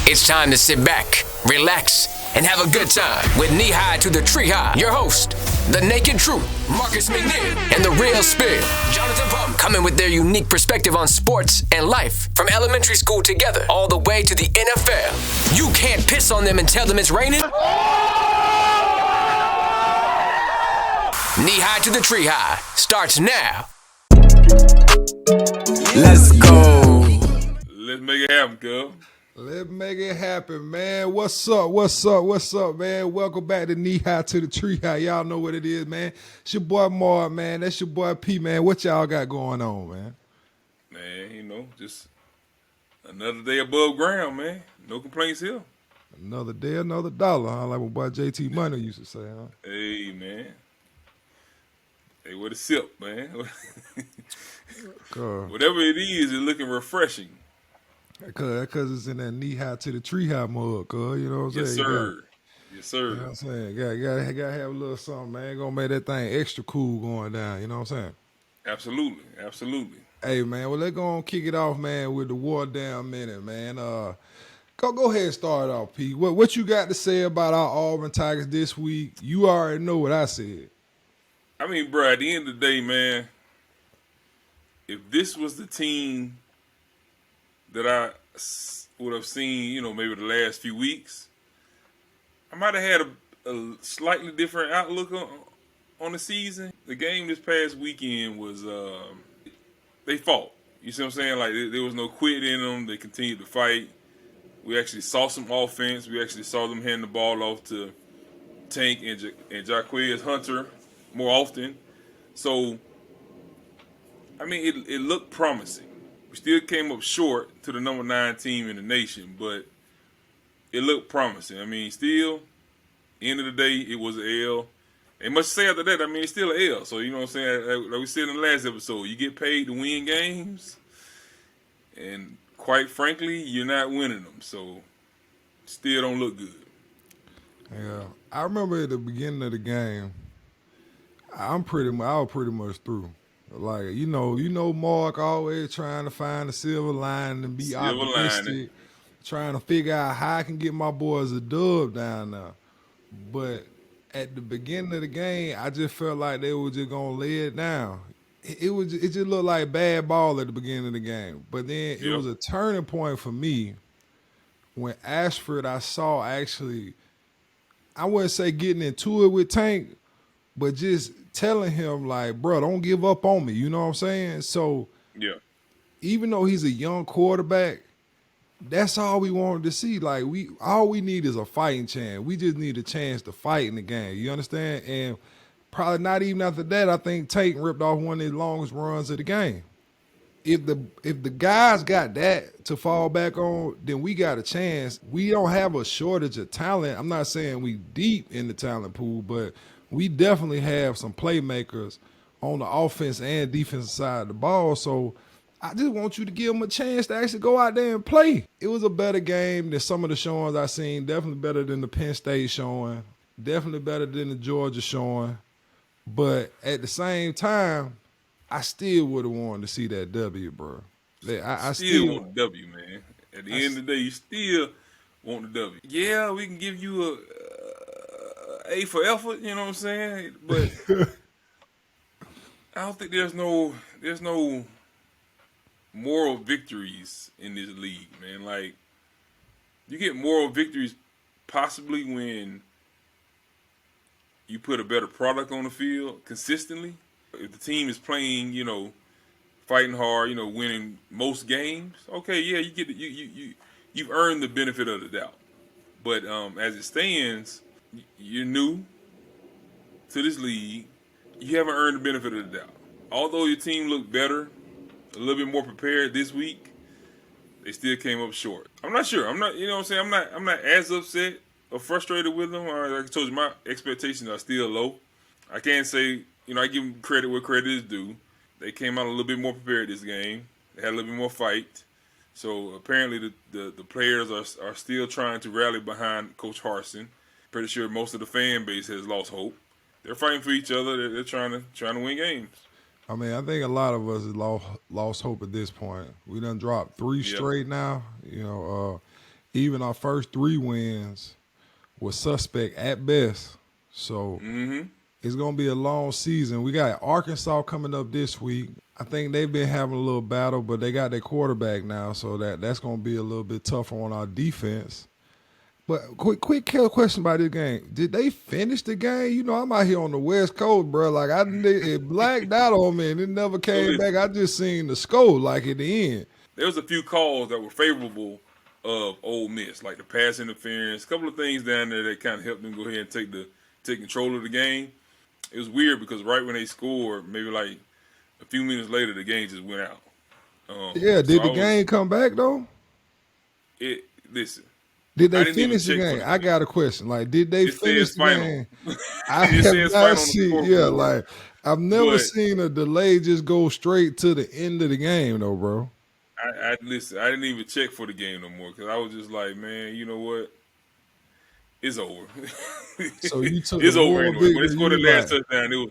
It's time to sit back, relax, and have a good time with Knee High to the Tree High. Your host, the Naked Truth, Marcus McNeil, and the Real Spill, Jonathan Pump, coming with their unique perspective on sports and life from elementary school together all the way to the NFL. You can't piss on them and tell them it's raining. Knee High to the Tree High starts now. Let's go. Let's make it happen, cuz. Let's make it happen, man. What's up, man? Welcome back to Knee High to the Tree High. Y'all know what it is, man. It's your boy Marv, man. That's your boy P, man. What y'all got going on, man? Man, just another day above ground, man. No complaints here. Another day, another dollar, huh? Like my boy JT Money used to say, huh? Hey, man. Hey, what a sip, man. Whatever it is, it's looking refreshing. Cause it's in that Knee High to the Tree High mug, cuz, you know what I'm Yes, saying? sir. Yes, sir. You know what I'm saying? Gotta have a little something, man. Gonna make that thing extra cool going down, you know what I'm saying? Absolutely. Absolutely. Hey, man, well, let's go on kick it off, man, with the war down minute, man. Go ahead and start off, P. What you got to say about our Auburn Tigers this week? You already know what I said. I mean, bro, at the end of the day, man, if this was the team that I would have seen, maybe the last few weeks, I might have had a slightly different outlook on the season. The game this past weekend was, they fought. You see what I'm saying? Like, there was no quit in them. They continued to fight. We actually saw some offense. We actually saw them hand the ball off to Tank and Jaquez Hunter more often. So, I mean, it looked promising. We still came up short to the number 9 team in the nation, but it looked promising. I mean, still, end of the day, it was an L. And much to say after that, I mean, it's still an L. So, you know what I'm saying? Like we said in the last episode, you get paid to win games, and quite frankly, you're not winning them. So, still don't look good. Yeah, I remember at the beginning of the game, I was pretty much through. Like, Mark always trying to find the silver lining and be optimistic, trying to figure out how I can get my boys a dub down there. But at the beginning of the game, I just felt like they were just gonna lay it down. It just looked like bad ball at the beginning of the game. But then it was a turning point for me when Ashford, I saw actually, I wouldn't say getting into it with Tank, but just telling him, like, bro, don't give up on me. You know what I'm saying? So, even though he's a young quarterback, that's all we wanted to see. Like, all we need is a fighting chance. We just need a chance to fight in the game. You understand? And probably not even after that, I think Tank ripped off one of his longest runs of the game. If the guys got that to fall back on, then we got a chance. We don't have a shortage of talent. I'm not saying we deep in the talent pool, but we definitely have some playmakers on the offense and defensive side of the ball. So I just want you to give them a chance to actually go out there and play. It was a better game than some of the showings I seen. Definitely better than the Penn State showing. Definitely better than the Georgia showing. But at the same time, I still would have wanted to see that W, bro. I still want the W, man. At the end of the day, you still want the W. Yeah, we can give you a A for effort, you know what I'm saying? But I don't think there's no moral victories in this league, man. Like, you get moral victories possibly when you put a better product on the field consistently. If the team is playing, fighting hard, winning most games, okay, yeah, you get you've earned the benefit of the doubt. But as it stands, you're new to this league. You haven't earned the benefit of the doubt. Although your team looked better, a little bit more prepared this week, they still came up short. I'm not sure. I'm not, I'm not as upset or frustrated with them. Like I told you, my expectations are still low. I can't say, I give them credit where credit is due. They came out a little bit more prepared this game. They had a little bit more fight. So apparently the players are still trying to rally behind Coach Harsin. Pretty sure most of the fan base has lost hope. They're fighting for each other. They're trying to win games. I mean, I think a lot of us have lost hope at this point. We done dropped 3 straight now. even our first 3 wins were suspect at best. So it's going to be a long season. We got Arkansas coming up this week. I think they've been having a little battle, but they got their quarterback now, so that's going to be a little bit tougher on our defense. But quick question about this game. Did they finish the game? You know, I'm out here on the West Coast, bro. Like, it blacked out on me, and it never came back. I just seen the score, like, at the end. There was a few calls that were favorable of Ole Miss, like the pass interference, a couple of things down there that kind of helped them go ahead and take control of the game. It was weird because right when they scored, maybe like a few minutes later, the game just went out. Did the game come back, though? Listen. Did they finish the game? I got a question. Like, did they finish the game? I have not seen. Yeah, like I've never seen a delay just go straight to the end of the game, though, bro. Listen. I didn't even check for the game no more because I was just like, man, you know what? It's over. So you took it's over anyway. When they scored the last touchdown,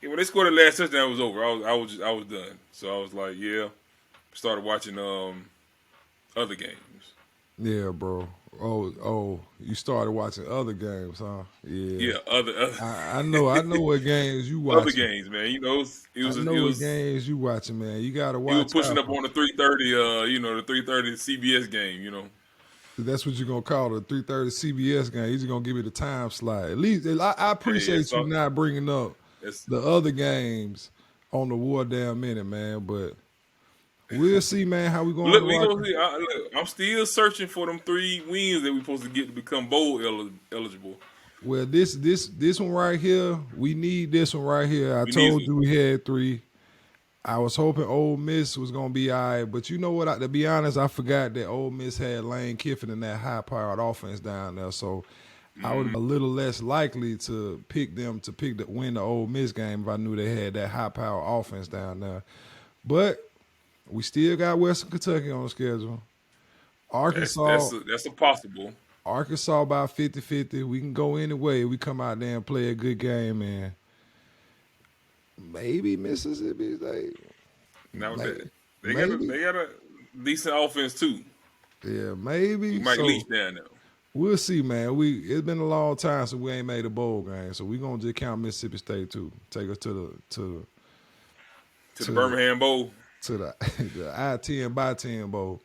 when they scored the last touchdown, it was over. I was done. So I was like, yeah. Started watching other games. Yeah, bro. Oh, you started watching other games, huh? Yeah. Yeah, other. I know what games you watching. Other games, man. You know, what games you watching, man. You gotta watch. You were pushing up on the 3:30, the 3:30 CBS game, you know. That's what you're gonna call the 3:30 CBS game. He's just gonna give me the time slot. At least I appreciate you not bringing up the other games on the War Damn Minute, man. But we'll see, man, how we going. Look, we gonna see. I'm still searching for them 3 wins that we're supposed to get to become bowl eligible. Well, this one right here, we need this one right here. I told you we had 3. I was hoping Ole Miss was gonna be all right, but you know what? To be honest, I forgot that Ole Miss had Lane Kiffin in that high-powered offense down there, so I would be a little less likely to pick them to win the Ole Miss game if I knew they had that high-powered offense down there. But we still got Western Kentucky on the schedule. Arkansas. That's a possible. Arkansas about 50-50. We can go any way. We come out there and play a good game, and maybe Mississippi State. Now they got a decent offense too. Yeah, maybe. We might leach down there. We'll see, man. It's been a long time since we ain't made a bowl game, so we're gonna just count Mississippi State too. Take us to the Birmingham Bowl. To the I-10 by 10 Bowl.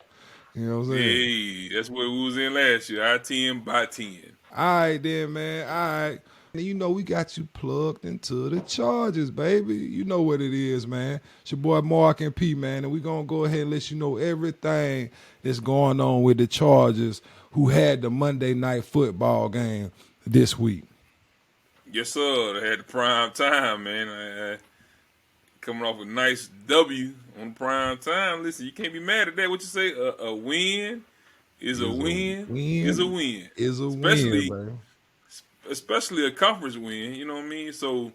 You know what I'm saying? Hey, that's what we was in last year. I-10 by 10. All right, then, man. All right. And you know we got you plugged into the Chargers, baby. You know what it is, man. It's your boy Mark and P, man, and we're going to go ahead and let you know everything that's going on with the Chargers who had the Monday Night Football game this week. Yes, sir. They had the prime time, man. Coming off a nice W on prime time. Listen, you can't be mad at that. What you say? A win is a win. Is a win. Is a win, bro. Especially a conference win, you know what I mean? So,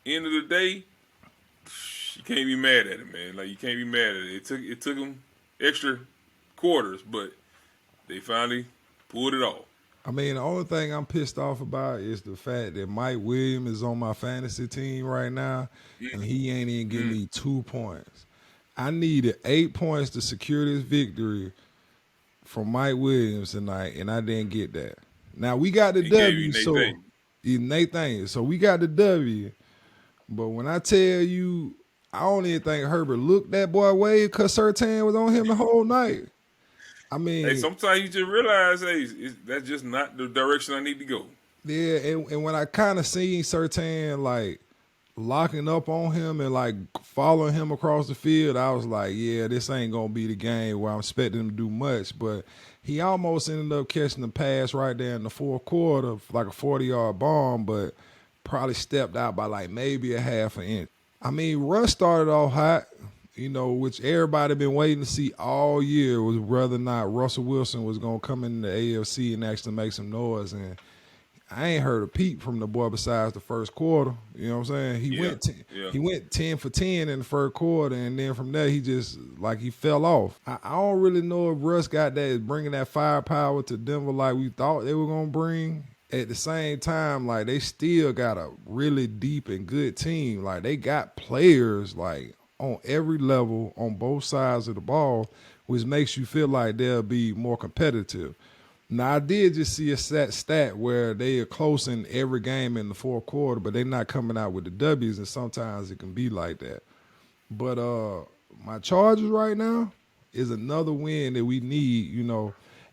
end of the day, you can't be mad at it, man. Like, you can't be mad at it. It took them extra quarters, but they finally pulled it off. I mean, the only thing I'm pissed off about is the fact that Mike Williams is on my fantasy team right now, and he ain't even giving me 2 points. I needed 8 points to secure this victory from Mike Williams tonight, and I didn't get that. Now, we got the W, so Nathan. So we got the W. But when I tell you, I don't even think Herbert looked that boy way because Surtain was on him the whole night. I mean, hey, sometimes you just realize, hey, that's just not the direction I need to go. Yeah, and when I kind of seen Surtain like locking up on him and like following him across the field, I was like, yeah, this ain't gonna be the game where I'm expecting him to do much. But he almost ended up catching the pass right there in the fourth quarter, like a 40-yard bomb, but probably stepped out by like maybe a half an inch. I mean, Russ started off hot, you know, which everybody been waiting to see all year was whether or not Russell Wilson was going to come in the AFC and actually make some noise. And I ain't heard a peep from the boy besides the first quarter. You know what I'm saying? He went 10 for 10 in the first quarter, and then from there he just like he fell off. I don't really know if Russ got that bringing that firepower to Denver like we thought they were gonna bring. At the same time, like they still got a really deep and good team. Like they got players like on every level on both sides of the ball, which makes you feel like they'll be more competitive. Now, I did just see a stat where they are close in every game in the fourth quarter, but they're not coming out with the W's, and sometimes it can be like that. But my Chargers right now is another win that we need,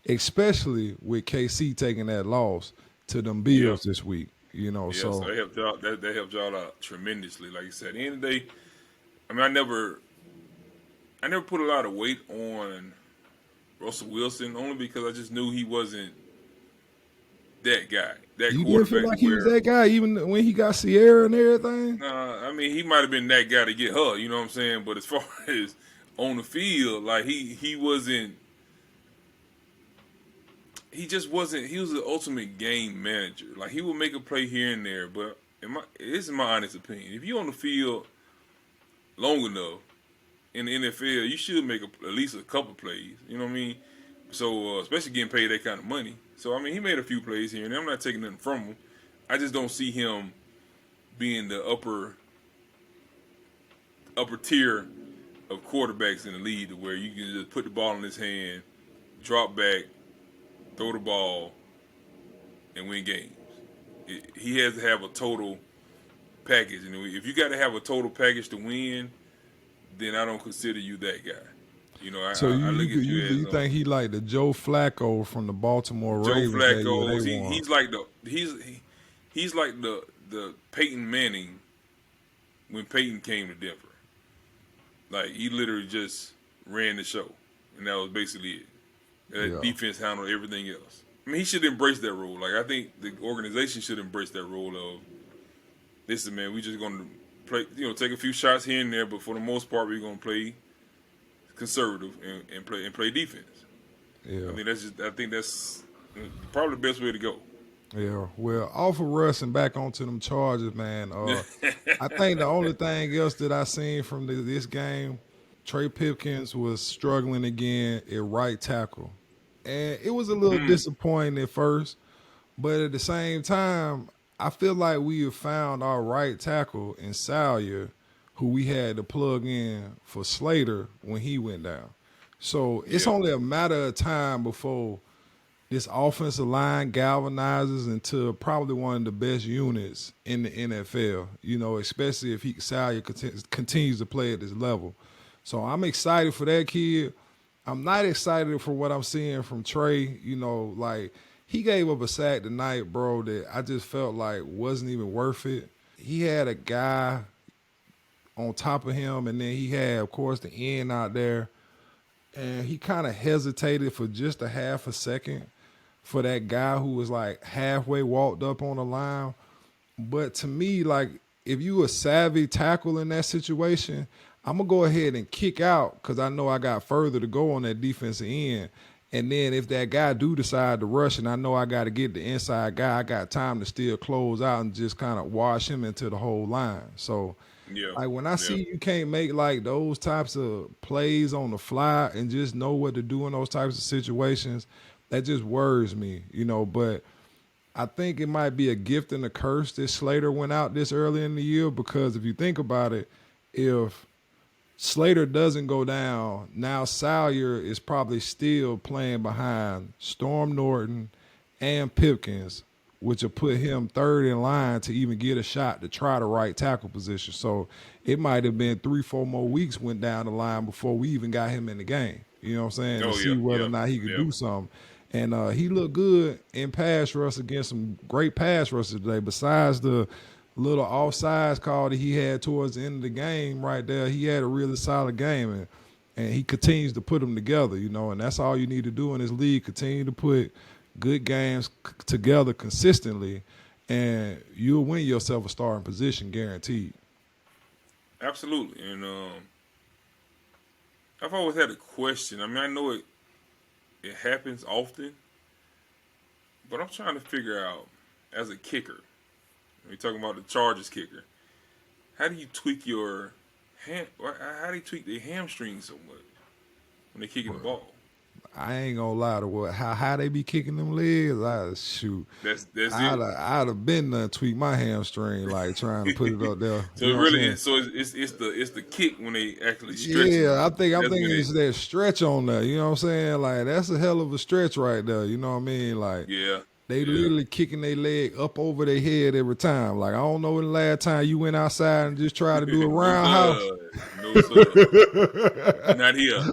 especially with KC taking that loss to them Yeah. Bills this week, Yeah, so so they helped y'all. They helped y'all out tremendously. Like you said, at the end of the day, I mean, I never put a lot of weight on Russell Wilson only because I just knew he wasn't that guy, that you didn't feel quarterback to like he was where. that guy even when he got Sierra and everything? I mean, he might have been that guy to get her. You know what I'm saying? But as far as on the field, like he wasn't. He just wasn't. He was the ultimate game manager. Like he would make a play here and there, but this is my honest opinion. If you on the field long enough in the NFL, you should make at least a couple plays. You know what I mean? So especially getting paid that kind of money. So I mean, he made a few plays here and there. I'm not taking nothing from him. I just don't see him being the upper tier of quarterbacks in the league, to where you can just put the ball in his hand, drop back, throw the ball, and win games. He has to have a total package, and if you got to have a total package to win, then I don't consider you that guy. So I look at you you as think he like the Joe Flacco from the Baltimore Joe Ravens that year Flacco. they won? He's like the Peyton Manning when Peyton came to Denver. Like he literally just ran the show, and that was basically it. That defense handled everything else. I mean, he should embrace that role. Like I think the organization should embrace that role of, listen, man, we just going to play. Take a few shots here and there, but for the most part, we're going to play conservative and play defense. Yeah. I think that's probably the best way to go. Yeah, well, off of Russ and back onto them Chargers, man. I think the only thing else that I seen from this game, Trey Pipkins was struggling again at right tackle. And it was a little disappointing at first, but at the same time, I feel like we have found our right tackle in Salyer, who we had to plug in for Slater when he went down. So it's only a matter of time before this offensive line galvanizes into probably one of the best units in the NFL, especially if Salyer continues to play at this level. So I'm excited for that kid. I'm not excited for what I'm seeing from Trey. Like he gave up a sack tonight, bro, that I just felt like wasn't even worth it. He had a guy on top of him, and then he had, of course, the end out there. And he kind of hesitated for just a half a second for that guy who was like halfway walked up on the line. But to me, like, if you a savvy tackle in that situation, I'm going to go ahead and kick out because I know I got further to go on that defensive end. And then if that guy do decide to rush and I know I got to get the inside guy, I got time to still close out and just kind of wash him into the whole line. So, like, when I see you can't make, like, those types of plays on the fly and just know what to do in those types of situations, that just worries me, But I think it might be a gift and a curse that Slater went out this early in the year, because if you think about it, if Slater doesn't go down, now Salyer is probably still playing behind Storm Norton and Pipkins, which will put him third in line to even get a shot to try the right tackle position. So it might have been 3-4 more weeks went down the line before we even got him in the game. You know what I'm saying? To see whether or not he could do something. And he looked good in pass rush against some great pass rushes today. Besides the little offsides call that he had towards the end of the game right there, he had a really solid game. And he continues to put them together, and that's all you need to do in this league, continue to put good games together consistently, and you'll win yourself a starting position guaranteed. Absolutely. And I've always had a question. I mean, I know it happens often, but I'm trying to figure out, as a kicker, we're talking about the Chargers kicker, how do you tweak your hand? How do you tweak their hamstring so much when they're kicking the ball? I ain't gonna lie to how they be kicking them legs. Shoot. That's I'd have been there tweak my hamstring like trying to put it up there. So You it know what I'm really saying? is. So it's the kick when they actually stretching. Yeah, I'm That's thinking when it's that stretch on there. You know what I'm saying? Like that's a hell of a stretch right there. You know what I mean? Like yeah. they Yeah. literally kicking their leg up over their head every time. Like I don't know when the last time you went outside and just tried to do a No roundhouse. sir. No sir. Not here.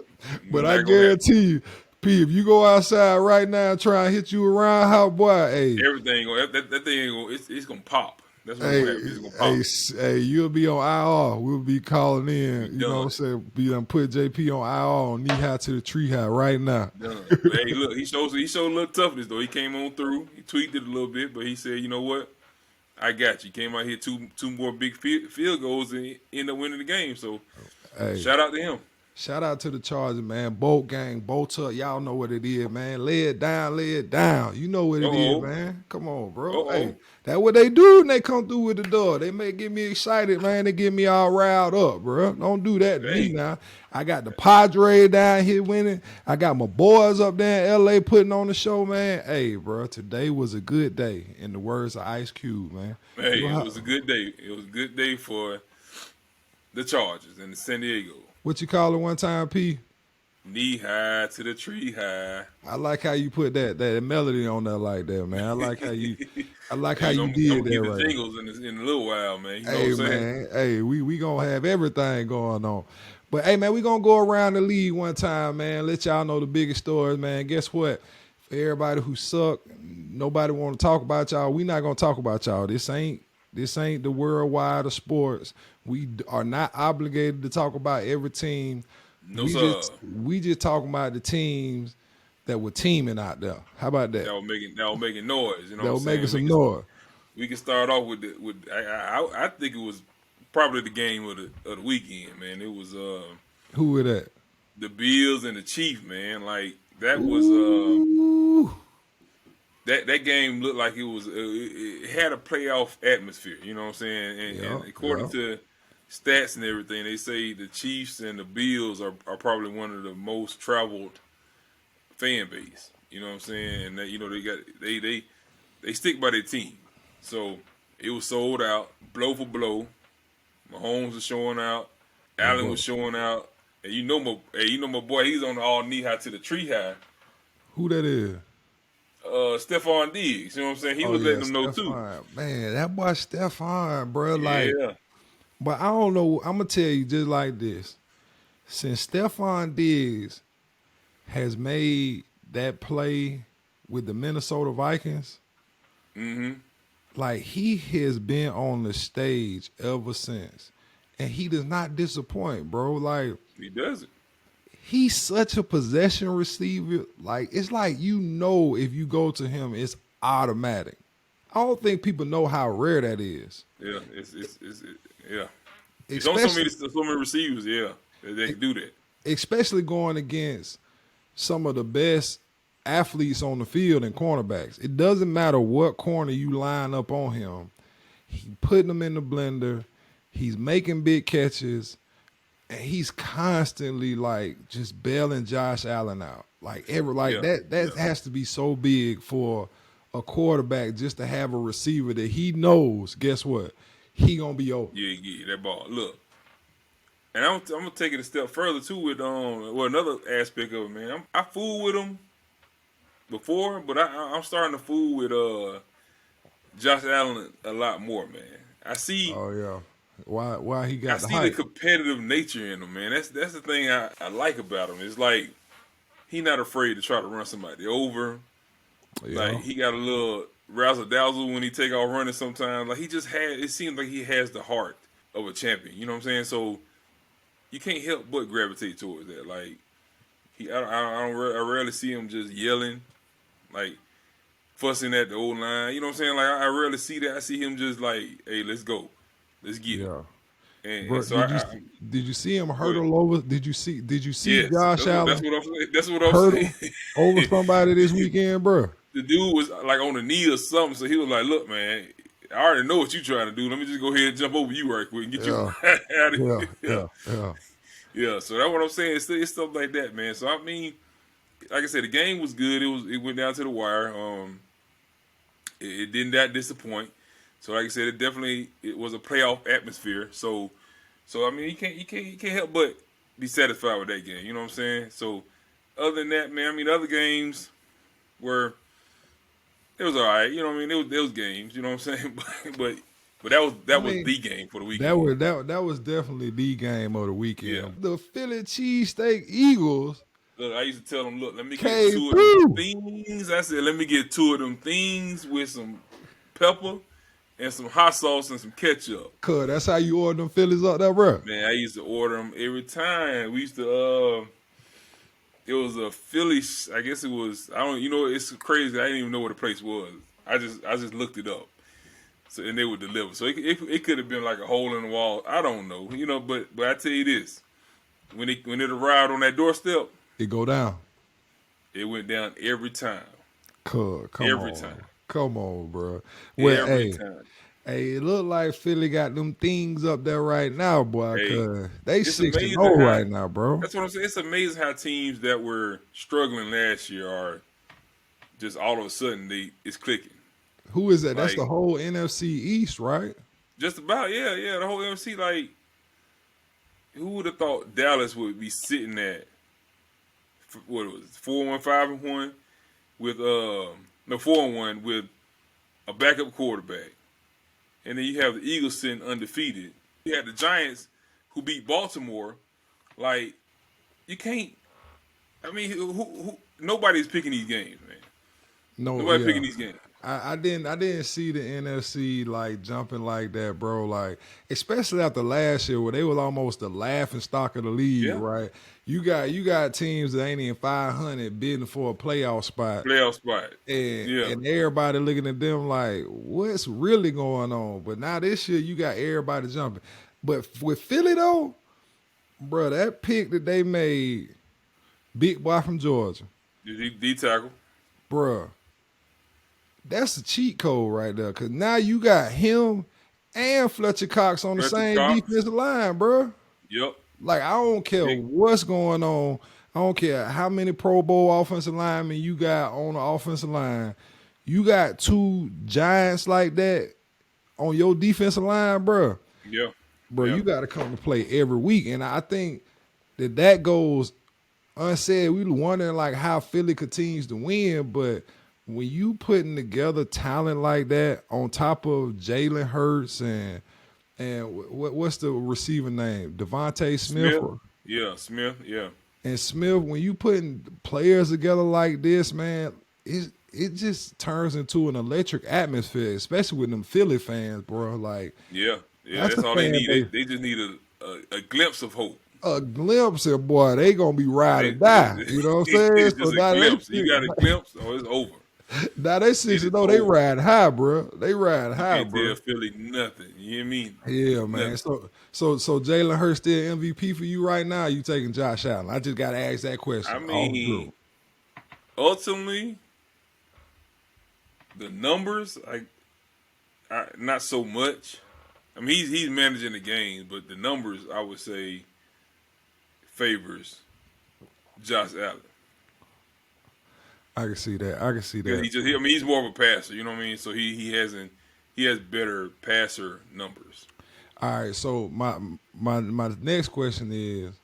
But I Not gonna happen. guarantee you, P, if you go outside right now and try and hit you a roundhouse, boy, hey, Everything that thing ain't gonna it's gonna pop. That's what's hey, gonna happen. It's gonna pop. hey, you'll be on IR. We'll be calling in. Be You know what I'm done. saying? Be done put JP on IR on knee high to the tree high right now. Done. But hey, look, he showed a little toughness though. He came on through. He tweaked it a little bit, but he said, you know what? I got you. Came out here two more big field goals and end up winning the game. So Hey, shout out to him. shout out to the Chargers, man. Bolt gang, bolt up. Y'all know what it is, man. Lay it down, lay it down. You know what it is, Uh-oh. man. Come on, bro. Uh-oh. Hey, that's what they do when they come through with the door. They may get me excited, man. They get me all riled up, bro. Don't do that to me Hey. now. I got the Padres down here winning. I got my boys up there in L.A. putting on the show, man. Hey, bro, today was a good day, in the words of Ice Cube, man. Hey, it was a good day. It was a good day for the Chargers and the San Diego. What you call it one time, P? Knee high to the tree high. I like how you put that melody on there like that, man. I like how you did I'm that gonna get the right. jingles in a little while, man. You know Hey what I'm saying? man, hey, we gonna have everything going on. But hey man, we gonna go around the league one time, man. Let y'all know the biggest stories, man. Guess what? For everybody who suck, nobody want to talk about y'all. We not gonna talk about y'all. This ain't the worldwide of sports. We are not obligated to talk about every team. No, sir. We just talking about the teams that were teaming out there. How about that? That was making noise. You know That what was I'm making saying? some noise. We can start off with I think it was probably the game of the weekend, man. It was Who were that? the Bills and the Chiefs, man. Like that was Ooh. that game looked like it had a playoff atmosphere. You know what I'm saying? And according to stats and everything, they say the Chiefs and the Bills are probably one of the most traveled fan base. You know what I'm saying? And that, you know, they stick by their team. So it was sold out, blow for blow. Mahomes was showing out, Allen was showing out, and you know my boy, he's on the all knee high to the tree high. Who that is? Stephon Diggs. You know what I'm saying? He was letting them know too. Man, that boy Stephon, bro. Like, Yeah. but I don't know. I'm gonna tell you just like this. Since Stephon Diggs has made that play with the Minnesota Vikings, like he has been on the stage ever since, and he does not disappoint, bro. Like He does it. he's such a possession receiver. Like it's like if you go to him, it's automatic. I don't think people know how rare that is. Yeah, yeah. There's so many receivers, yeah, they can do that. Especially going against some of the best athletes on the field and cornerbacks. It doesn't matter what corner you line up on him. He putting them in the blender. He's making big catches. And he's constantly like just bailing Josh Allen out. That has to be so big for a quarterback just to have a receiver that he knows, guess what? He gonna be open. Yeah, that ball. Look. And I'm gonna take it a step further too with another aspect of it, man. I fooled with him before, but I'm starting to fool with Josh Allen a lot more, man. I see. Oh yeah. Why he got the I see hype? the competitive nature in him, man. That's the thing I like about him. It's like he not afraid to try to run somebody over. Yeah. Like he got a little razzle dazzle when he take off running sometimes. Like it seems like he has the heart of a champion. You know what I'm saying? So you can't help but gravitate towards that. Like I rarely see him just yelling, like fussing at the old line. You know what I'm saying? Like I rarely see that. I see him just like, hey, let's go. Let's get it. And, Bro, so did you see him hurdle over? Did you see yes, Josh Allen that's what I'm hurdle saying. over somebody this weekend, bro? The dude was like on the knee or something, so he was like, look, man, I already know what you're trying to do. Let me just go ahead and jump over you right quick and get you out of here. Yeah. Yeah, so that's what I'm saying. It's stuff like that, man. So, I mean, like I said, the game was good. It went down to the wire. It didn't that disappoint. So like I said, it was a playoff atmosphere. So I mean, you can't help but be satisfied with that game. You know what I'm saying? So other than that, man, I mean, other games were it was all right. You know what I mean? There was games. You know what I'm saying? But that was the game for the weekend. That was definitely the game of the weekend. Yeah. The Philly cheesesteak Eagles. Look, I used to tell them, look, let me get came two through. of them things. I said, let me get two of them things with some pepper and some hot sauce and some ketchup. Cuz that's how you order them Phillies up there, bro. Man, I used to order them every time. We used to, it was a Philly, I guess it was, I don't, it's crazy. I didn't even know what the place was. I just looked it up. So, and they would deliver. So it could have been like a hole in the wall. I don't know, but I tell you this, when it arrived on that doorstep, it go down. It went down every time. Come every on. time. Come on, bro. Well, every time. Hey, it look like Philly got them things up there right now, boy. Cause they 6-0 right now, bro. That's what I'm saying. It's amazing how teams that were struggling last year are just all of a sudden it's clicking. Who is that? That's the whole NFC East, right? Just about, yeah. The whole NFC. Like, who would have thought Dallas would be sitting at what it was 4-1, 5-1 with 4-1 with a backup quarterback, and then you have the Eagles sitting undefeated. You had the Giants who beat Baltimore. Like, you can't. I mean, who nobody's picking these games, man. Nobody's picking these games. I didn't see the NFC like jumping like that, bro. Like, especially after last year where they was almost the laughing stock of the league, right? You got teams that ain't even 500 bidding for a playoff spot. And everybody looking at them like, what's really going on? But now this year you got everybody jumping. But with Philly though, bro, that pick that they made, big boy from Georgia, D tackle, bro. That's a cheat code right there. Cause now you got him and Fletcher Cox on the same defensive line, bro. Yep. Like, I don't care what's going on. I don't care how many Pro Bowl offensive linemen you got on the offensive line. You got two giants like that on your defensive line, bro. Yeah. Bro, you got to come to play every week. And I think that goes unsaid. We wondering, like, how Philly continues to win, but when you putting together talent like that on top of Jalen Hurts and what's the receiver name? Devontae Smith? Smith, yeah. And Smith, when you putting players together like this, man, it just turns into an electric atmosphere, especially with them Philly fans, bro. Like, that's all they need. They just need a glimpse of hope. A glimpse of, boy, they gonna be ride or die. You know what I'm saying? It's just a glimpse. You got a glimpse, or it's over. Now they 6-0, they ride high, bro. They ride high, bro. You can't tell Philly nothing. You hear me? Yeah, man. Nothing. So Jalen Hurts still MVP for you right now? Or you taking Josh Allen? I just gotta ask that question. I mean, ultimately, the numbers, I not so much. I mean, he's managing the games, but the numbers, I would say, favors Josh Allen. I can see that. He's more of a passer. You know what I mean? So he has better passer numbers. All right. So my next question is,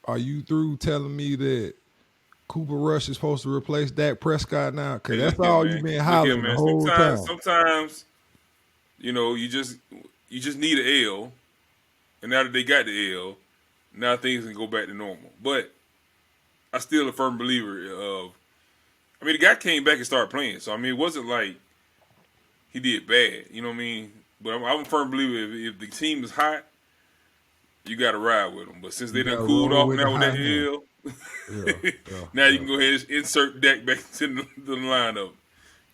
are you through telling me that Cooper Rush is supposed to replace Dak Prescott now? Because that's all you've been hollering the whole time. Sometimes, you just need an L, and now that they got the L, now things can go back to normal. But I still a firm believer of. I mean, the guy came back and started playing, so I mean, it wasn't like he did bad. You know what I mean? But I'm a firm believer if the team is hot, you got to ride with them. But since they done cooled off now with that L, now you can go ahead and insert Dak back into the lineup.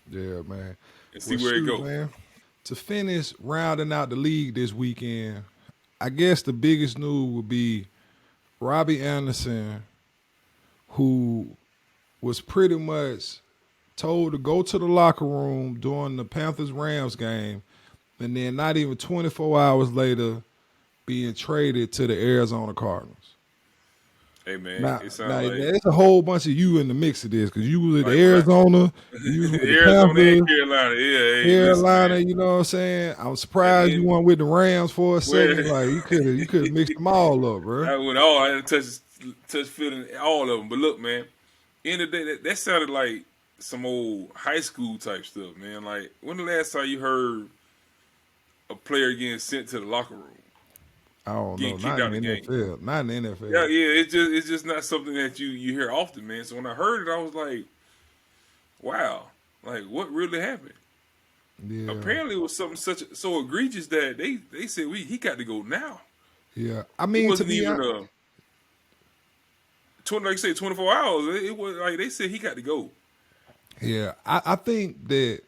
Yeah, man. And see where it goes. Man. To finish rounding out the league this weekend, I guess the biggest news would be Robbie Anderson, who was pretty much told to go to the locker room during the Panthers-Rams game, and then not even 24 hours later being traded to the Arizona Cardinals. Hey man, Now, it sounds like there's a whole bunch of you in the mix of this because you was at like Arizona, you was with the Arizona Panthers, and Carolina. Yeah, hey, Carolina. listen, You know what I'm saying? I'm man. surprised you went with the Rams for a second. Well, Like you could have mixed them all up, bro. I went all. I had to touch feeling all of them. But look, man, end of the day, that sounded like some old high school type stuff, man. Like when the last time you heard a player getting sent to the locker room? I don't know. Getting Not kicked out in the the game. NFL. Not in the NFL. Yeah. It's just not something that you hear often, man. So when I heard it, I was like, wow, like what really happened? Yeah. Apparently, it was something so egregious that they said he got to go now. Yeah. I It mean, to wasn't be even honest, 20, like you say, 24 hours. It was like they said he got to go. yeah, I think that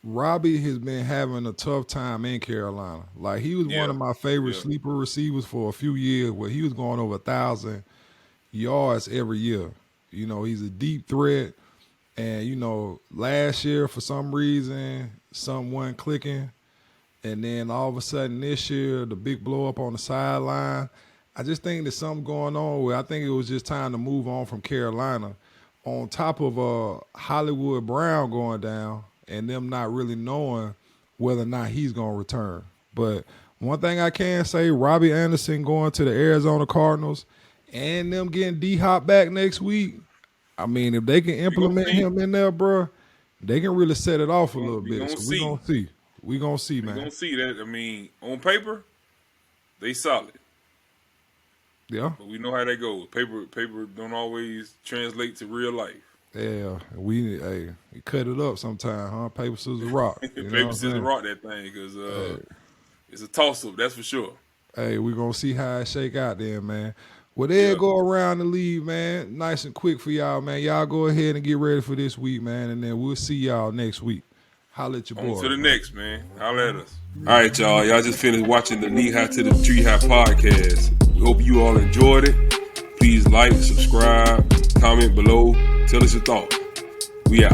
Robbie has been having a tough time in Carolina. Like he was one Yeah, of my favorite yeah. sleeper receivers for a few years, where he was going over 1,000 yards every year. You know, he's a deep threat, and you know, last year for some reason something wasn't clicking, and then all of a sudden this year the big blow up on the sideline. I just think there's something going on where I think it was just time to move on from Carolina. On top of Hollywood Brown going down and them not really knowing whether or not he's going to return. But one thing I can say, Robbie Anderson going to the Arizona Cardinals and them getting D-Hop back next week, I mean, if they can implement him in there, bro, they can really set it off a little bit. So we're going to see. We're going to see, man. We're going to see that. I mean, on paper, they solid. Yeah. But we know how that goes. Paper don't always translate to real life. Yeah, we cut it up sometime, huh? Paper, scissors, rock. Paper, scissors, rock that thing because it's a toss-up, that's for sure. Hey, we're going to see how it shake out there, man. Well, they'll go around the league, man. Nice and quick for y'all, man. Y'all go ahead and get ready for this week, man, and then we'll see y'all next week. Holla at your boy. On to the next, man. Holla at us. All right, y'all. Y'all just finished watching the Knee High to the Tree High podcast. We hope you all enjoyed it. Please like, subscribe, comment below. Tell us your thoughts. We out.